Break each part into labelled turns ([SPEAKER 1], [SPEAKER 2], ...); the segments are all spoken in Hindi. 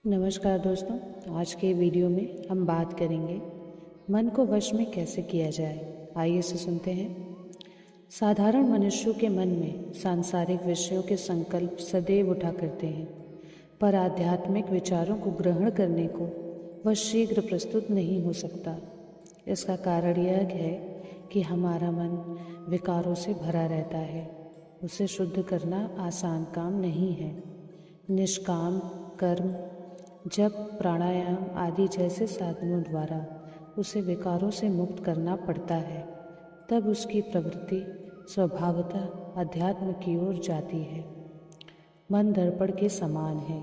[SPEAKER 1] नमस्कार दोस्तों। आज के वीडियो में हम बात करेंगे मन को वश में कैसे किया जाए। आइए इसे सुनते हैं। साधारण मनुष्यों के मन में सांसारिक विषयों के संकल्प सदैव उठा करते हैं, पर आध्यात्मिक विचारों को ग्रहण करने को वह शीघ्र प्रस्तुत नहीं हो सकता। इसका कारण यह है कि हमारा मन विकारों से भरा रहता है। उसे शुद्ध करना आसान काम नहीं है। निष्काम कर्म, जप, प्राणायाम आदि जैसे साधनों द्वारा उसे विकारों से मुक्त करना पड़ता है, तब उसकी प्रवृत्ति स्वभावतः अध्यात्म की ओर जाती है। मन दर्पण के समान है।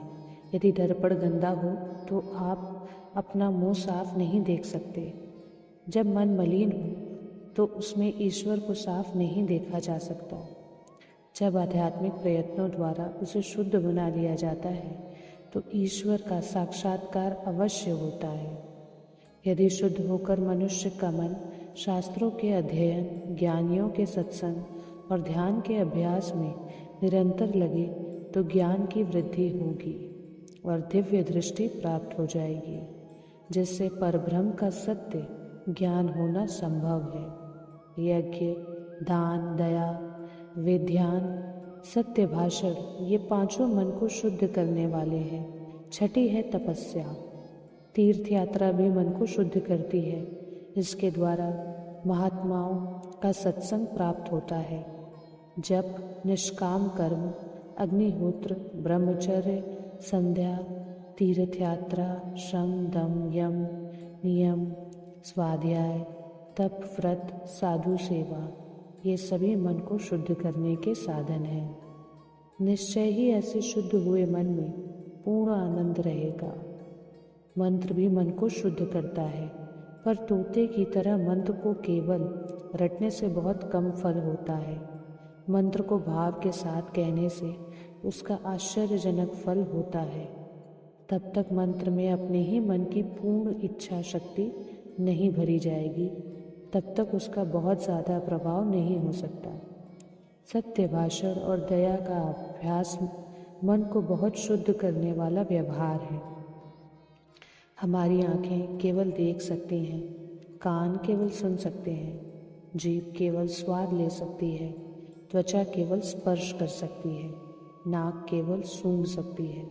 [SPEAKER 1] यदि दर्पण गंदा हो तो आप अपना मुंह साफ नहीं देख सकते। जब मन मलिन हो तो उसमें ईश्वर को साफ नहीं देखा जा सकता। जब आध्यात्मिक प्रयत्नों द्वारा उसे शुद्ध बना लिया जाता है तो ईश्वर का साक्षात्कार अवश्य होता है। यदि शुद्ध होकर मनुष्य का मन शास्त्रों के अध्ययन, ज्ञानियों के सत्संग और ध्यान के अभ्यास में निरंतर लगे तो ज्ञान की वृद्धि होगी और दिव्य दृष्टि प्राप्त हो जाएगी, जिससे परब्रह्म का सत्य ज्ञान होना संभव है। यज्ञ, दान, दया, विध्यान, सत्य भाषण, ये पांचों मन को शुद्ध करने वाले हैं। छठी है तपस्या। तीर्थ यात्रा भी मन को शुद्ध करती है। इसके द्वारा महात्माओं का सत्संग प्राप्त होता है। जप, निष्काम कर्म, अग्निहोत्र, ब्रह्मचर्य, संध्या, तीर्थ यात्रा, श्रम, दम, यम, नियम, स्वाध्याय, तप, व्रत, साधु सेवा, ये सभी मन को शुद्ध करने के साधन हैं। निश्चय ही ऐसे शुद्ध हुए मन में पूर्ण आनंद रहेगा। मंत्र भी मन को शुद्ध करता है, पर तोते की तरह मंत्र को केवल रटने से बहुत कम फल होता है। मंत्र को भाव के साथ कहने से उसका आश्चर्यजनक फल होता है। तब तक मंत्र में अपने ही मन की पूर्ण इच्छा शक्ति नहीं भरी जाएगी, तब तक उसका बहुत ज़्यादा प्रभाव नहीं हो सकता। सत्य भाषण और दया का अभ्यास मन को बहुत शुद्ध करने वाला व्यवहार है। हमारी आँखें केवल देख सकती हैं, कान केवल सुन सकते हैं, जीभ केवल स्वाद ले सकती है, त्वचा केवल स्पर्श कर सकती है, नाक केवल सूंघ सकती है,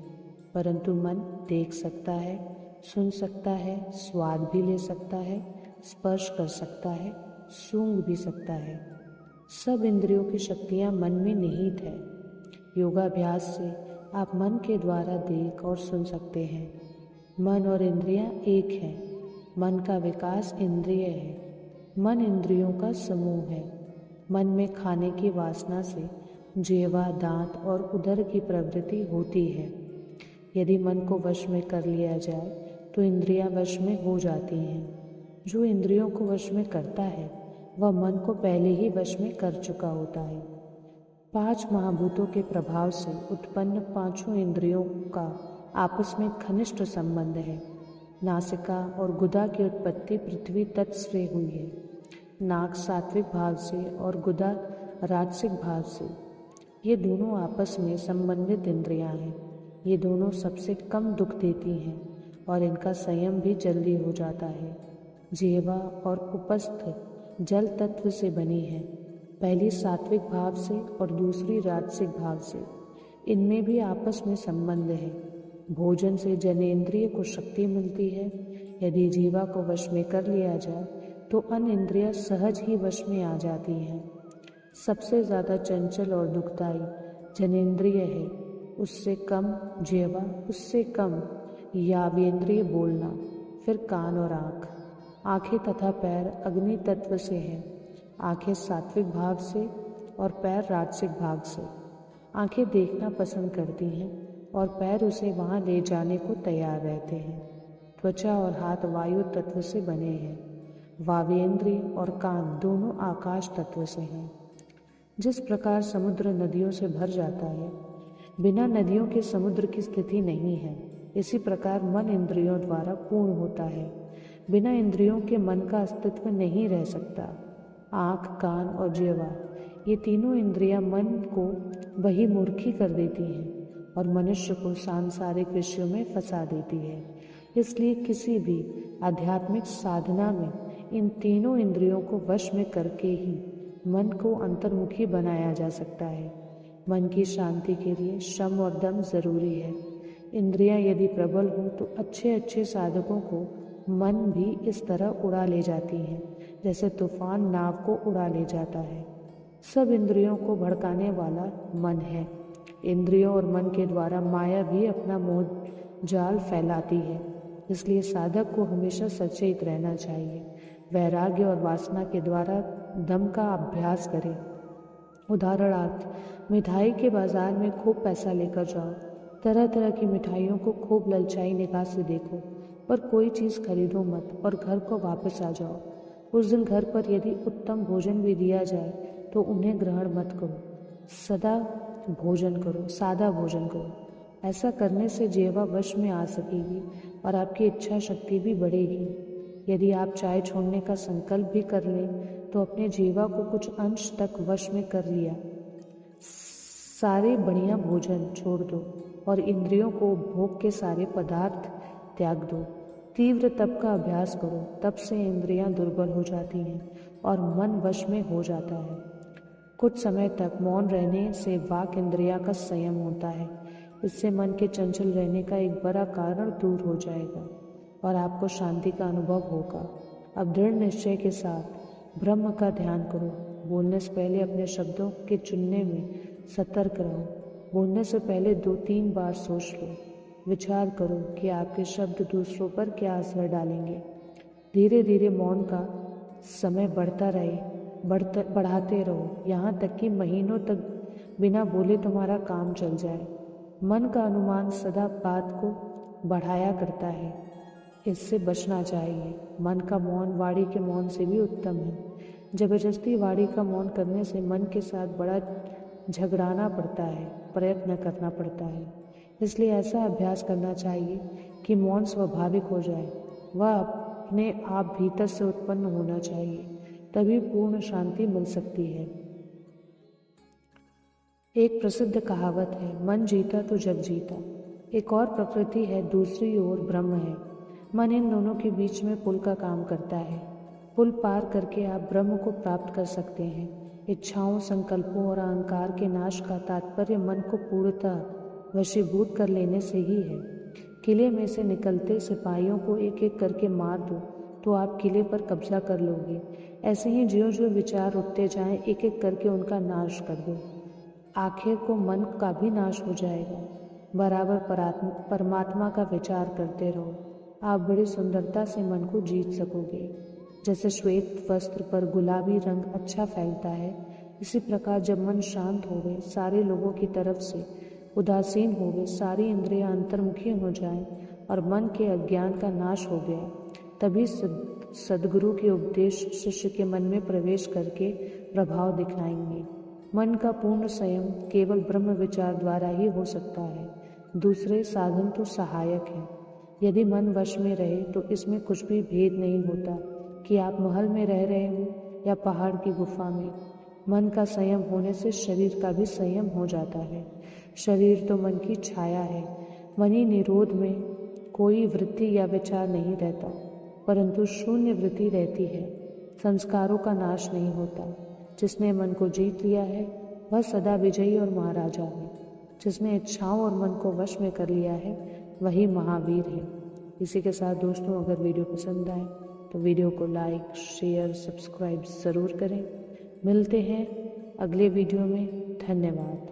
[SPEAKER 1] परंतु मन देख सकता है, सुन सकता है, स्वाद भी ले सकता है, स्पर्श कर सकता है, सूंघ भी सकता है। सब इंद्रियों की शक्तियाँ मन में निहित है। योगाभ्यास से आप मन के द्वारा देख और सुन सकते हैं। मन और इंद्रियां एक हैं। मन का विकास इंद्रिय है। मन इंद्रियों का समूह है। मन में खाने की वासना से जिह्वा, दांत और उदर की प्रवृत्ति होती है। यदि मन को वश में कर लिया जाए तो इंद्रियां वश में हो जाती हैं। जो इंद्रियों को वश में करता है वह मन को पहले ही वश में कर चुका होता है। 5 महाभूतों के प्रभाव से उत्पन्न पांचों इंद्रियों का आपस में घनिष्ठ संबंध है। नासिका और गुदा की उत्पत्ति पृथ्वी तत्व से हुई है। नाक सात्विक भाव से और गुदा राजसिक भाव से। ये दोनों आपस में संबंधित इंद्रियां हैं। ये दोनों सबसे कम दुख देती हैं और इनका संयम भी जल्दी हो जाता है। जिह्वा और उपस्थ जल तत्व से बनी है, पहली सात्विक भाव से और दूसरी राजसिक भाव से। इनमें भी आपस में संबंध है। भोजन से जनेंद्रिय को शक्ति मिलती है। यदि जीवा को वश में कर लिया जाए तो अन्य इंद्रियां सहज ही वश में आ जाती हैं। सबसे ज़्यादा चंचल और दुखदायी जनेंद्रिय है, उससे कम जिह्वा, उससे कम यावेंद्रिय बोलना, फिर कान और आँख। आँखें तथा पैर अग्नि तत्व से हैं। आँखें सात्विक भाव से और पैर राजसिक भाव से। आँखें देखना पसंद करती हैं और पैर उसे वहाँ ले जाने को तैयार रहते हैं। त्वचा और हाथ वायु तत्व से बने हैं। वावेंद्रिय और कान दोनों आकाश तत्व से हैं। जिस प्रकार समुद्र नदियों से भर जाता है, बिना नदियों के समुद्र की स्थिति नहीं है, इसी प्रकार मन इंद्रियों द्वारा पूर्ण होता है। बिना इंद्रियों के मन का अस्तित्व नहीं रह सकता। आँख, कान और जिह्वा, ये तीनों इंद्रियां मन को बहिर्मुखी कर देती हैं। और मनुष्य को सांसारिक विषयों में फंसा देती है। इसलिए किसी भी आध्यात्मिक साधना में इन तीनों इंद्रियों को वश में करके ही मन को अंतर्मुखी बनाया जा सकता है। मन की शांति के लिए श्रम और दम जरूरी है। इंद्रियां यदि प्रबल हो तो अच्छे अच्छे साधकों को मन भी इस तरह उड़ा ले जाती हैं जैसे तूफान नाव को उड़ा ले जाता है। सब इंद्रियों को भड़काने वाला मन है। इंद्रियों और मन के द्वारा माया भी अपना मोह जाल फैलाती है। इसलिए साधक को हमेशा सचेत रहना चाहिए। वैराग्य और वासना के द्वारा दम का अभ्यास करें। उदाहरणार्थ, मिठाई के बाजार में खूब पैसा लेकर जाओ। तरह तरह की मिठाइयों को खूब ललचाई निगाह से देखो, पर कोई चीज़ खरीदो मत और घर को वापस आ जाओ। उस दिन घर पर यदि उत्तम भोजन भी दिया जाए तो उन्हें ग्रहण मत करो। सादा भोजन करो। ऐसा करने से जीवा वश में आ सकेगी और आपकी इच्छा शक्ति भी बढ़ेगी। यदि आप चाय छोड़ने का संकल्प भी कर लें तो अपने जीवा को कुछ अंश तक वश में कर लिया। सारे बढ़िया भोजन छोड़ दो और इंद्रियों को भोग के सारे पदार्थ त्याग दो। तीव्र तप का अभ्यास करो, तप से इंद्रियां दुर्बल हो जाती हैं और मन वश में हो जाता है। कुछ समय तक मौन रहने से वाक इंद्रिया का संयम होता है। इससे मन के चंचल रहने का एक बड़ा कारण दूर हो जाएगा और आपको शांति का अनुभव होगा। अब दृढ़ निश्चय के साथ ब्रह्म का ध्यान करो। बोलने से पहले अपने शब्दों के चुनने में सतर्क रहो। बोलने से पहले 2-3 बार सोच लो। विचार करो कि आपके शब्द दूसरों पर क्या असर डालेंगे। धीरे धीरे मौन का समय बढ़ाते रहो, यहाँ तक कि महीनों तक बिना बोले तुम्हारा काम चल जाए। मन का अनुमान सदा बात को बढ़ाया करता है, इससे बचना चाहिए। मन का मौन वाणी के मौन से भी उत्तम है। जबरदस्ती वाणी का मौन करने से मन के साथ बड़ा झगड़ाना पड़ता है, प्रयत्न करना पड़ता है। इसलिए ऐसा अभ्यास करना चाहिए कि मौन स्वाभाविक हो जाए। वह अपने आप भीतर से उत्पन्न होना चाहिए, तभी पूर्ण शांति मिल सकती है। एक प्रसिद्ध कहावत है, मन जीता तो जग जीता। एक और प्रकृति है, दूसरी ओर ब्रह्म है। मन इन दोनों के बीच में पुल का काम करता है। पुल पार करके आप ब्रह्म को प्राप्त कर सकते हैं। इच्छाओं, संकल्पों और अहंकार के नाश का तात्पर्य मन को पूर्णतः वशीभूत कर लेने से ही है। किले में से निकलते सिपाहियों को एक एक करके मार दो तो आप किले पर कब्जा कर लोगे। ऐसे ही जो जो विचार उठते जाएं, एक एक करके उनका नाश कर दो। आखिर को मन का भी नाश हो जाएगा। बराबर परमात्मा का विचार करते रहो। आप बड़ी सुंदरता से मन को जीत सकोगे। जैसे श्वेत वस्त्र पर गुलाबी रंग अच्छा फैलता है, इसी प्रकार जब मन शांत हो गए, सारे लोगों की तरफ से उदासीन हो गए, सारी इंद्रियां अंतर्मुखी हो जाएं और मन के अज्ञान का नाश हो गया, तभी सद्गुरु के उपदेश शिष्य के मन में प्रवेश करके प्रभाव दिखाएंगे। मन का पूर्ण संयम केवल ब्रह्म विचार द्वारा ही हो सकता है। दूसरे साधन तो सहायक हैं। यदि मन वश में रहे तो इसमें कुछ भी भेद नहीं होता कि आप महल में रह रहे हो या पहाड़ की गुफा में। मन का संयम होने से शरीर का भी संयम हो जाता है। शरीर तो मन की छाया है। मनी निरोध में कोई वृत्ति या विचार नहीं रहता, परंतु शून्य वृत्ति रहती है। संस्कारों का नाश नहीं होता। जिसने मन को जीत लिया है वह सदा विजयी और महाराजा है। जिसने इच्छाओं और मन को वश में कर लिया है वही महावीर है। इसी के साथ दोस्तों, अगर वीडियो पसंद आए तो वीडियो को लाइक, शेयर, सब्सक्राइब ज़रूर करें। मिलते हैं अगले वीडियो में। धन्यवाद।